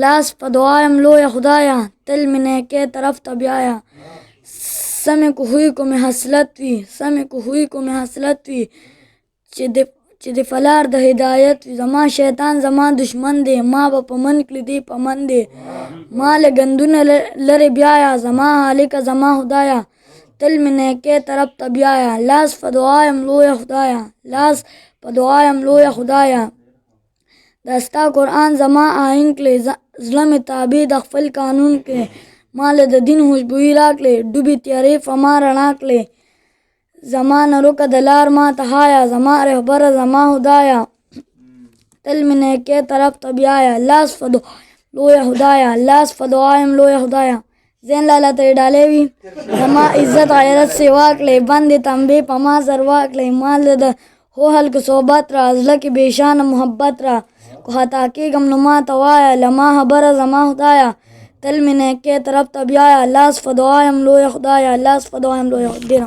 لاس په دعایم لویه خدایه تل مې نیکۍ طرف ته بیایه سمې کوهی کو مې حاصلت وي سمې کوهی کو مې حاصلت وي چې د فلار د هدایت وي زما شیطان زما دشمن دی ما به په من کړي دی په من دی ما له ګندونه لرې بیایه زما هالکه زما خدایه تل مې نیکۍ طرف ته بیایه لاس په دعایم لویه خدایه لاس په دعایم لویه خدایه دا ستا قرآن زما آئین کړې زړه مې تابع د خپل قانون کړې ما له د دین خوشبويي راکړې ډوبې تیارې په ما رڼا کړې زما نه روکه د لار ما ته هایه زما رهبره زما خدایه تل مې نیکۍ طرف ته بیایه لاس په دعایم لویه خدایه لاس په دعایم لویه خدایه زین لاله ته یې ډالۍ وي زما عزت غیرت سیوا کړې بندې تنبې په ما زروا کړې ما له د هو هلکو صحبت را زړه کې بېشانه محبت را کو خطا کېږم نو ما ته وایه له ما خبره زما خدایه تل مې نیکۍ طرف ته بیایه لاس په دعایم لویه خدایه لاس په دعایم لویه ډېره